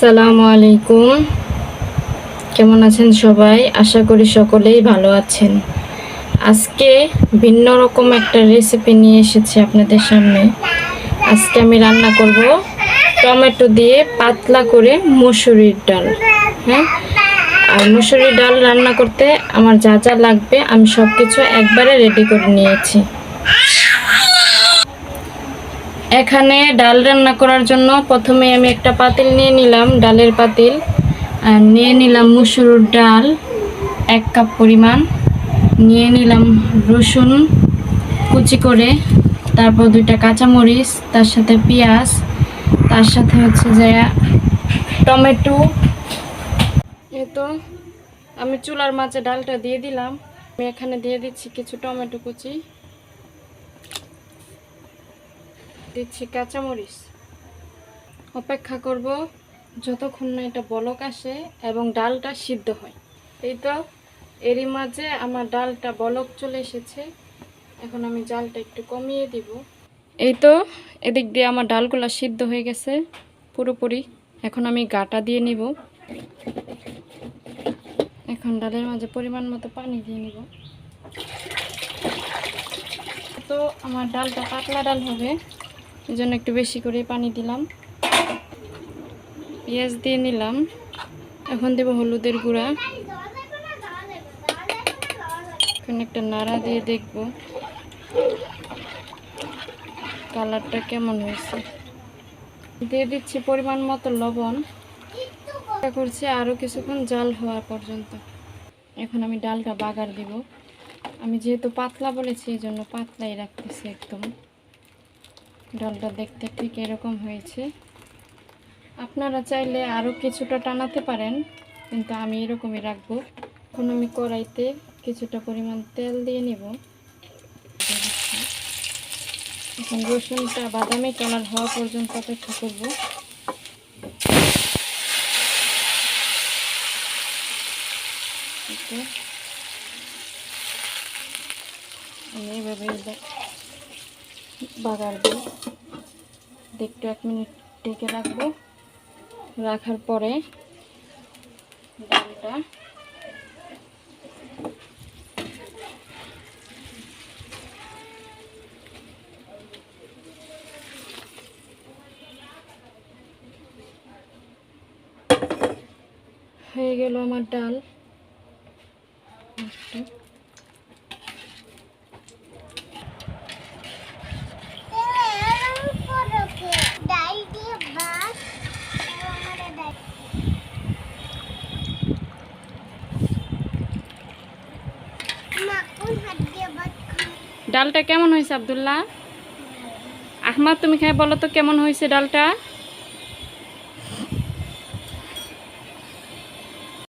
আসসালামু আলাইকুম। কেমন আছেন সবাই? আশা করি সকলেই ভালো আছেন। আজকে ভিন্ন রকম একটা রেসিপি নিয়ে এসেছি আপনাদের সামনে। আজকে আমি রান্না করব টমেটো দিয়ে পাতলা করে মসুরির ডাল। হ্যাঁ, আর মসুরির ডাল রান্না করতে আমার যা যা লাগবে আমি সব কিছু একবারে রেডি করে নিয়েছি। এখানে ডাল রান্না করার জন্য প্রথমে আমি একটা পাতিল নিয়ে নিলাম, ডালের পাতিল, আর নিয়ে নিলাম মসুর ডাল 1 কাপ পরিমাণ, নিয়ে নিলাম রসুন কুচি করে, তারপর 2টা কাঁচামরিচ, তার সাথে পেঁয়াজ, তার সাথে হচ্ছে যে টমেটো। এই তো আমি চুলার মাঝে ডালটা দিয়ে দিলাম। আমি এখানে দিয়ে দিচ্ছি কিছু টমেটো কুচি, দিচ্ছি কাঁচামরিচ। অপেক্ষা করব যতক্ষণ না এটা বলক আসে এবং ডালটা সিদ্ধ হয়। এই তো এরই মাঝে আমার ডালটা বলক চলে এসেছে। এখন আমি জালটা একটু কমিয়ে দিব। এই তো এদিক দিয়ে আমার ডালগুলো সিদ্ধ হয়ে গেছে পুরোপুরি। এখন আমি গাটা দিয়ে নিব। এখন ডালের মাঝে পরিমাণ মতো পানি দিয়ে নিব। তো আমার ডালটা পাতলা ডাল হবে, এই জন্য একটু বেশি করে পানি দিলাম। পেঁয়াজ দিয়ে নিলাম। এখন দেব হলুদের গুঁড়া। এখন একটা নাড়া দিয়ে দেখব কালারটা কেমন হয়েছে। দিয়ে দিচ্ছি পরিমাণ মতো লবণ। করছি আরও কিছুক্ষণ জাল হওয়া পর্যন্ত। এখন আমি ডালটা বাগার দিব। আমি যেহেতু পাতলা বলেছি এই জন্য পাতলাই রাখতেছি একদম। ডালটা দেখতে ঠিক এরকম হয়েছে। আপনারা চাইলে আরও কিছুটা টানাতে পারেন, কিন্তু আমি এরকমই রাখবো। এখন আমি কড়াইতে কিছুটা পরিমাণ তেল দিয়ে নিব। এখন রসুনটা বাদামি কালার হওয়া পর্যন্ত অপেক্ষা করব। আমি এভাবে বাগার দিই। একটু 1 মিনিট ঢেকে রাখবো। রাখার পরে ডালটা হয়ে গেল আমার ডাল। ডালটা কেমন হয়েছে আব্দুল্লাহ? আহমদ, তুমি খাই বলো তো কেমন হয়েছে ডালটা?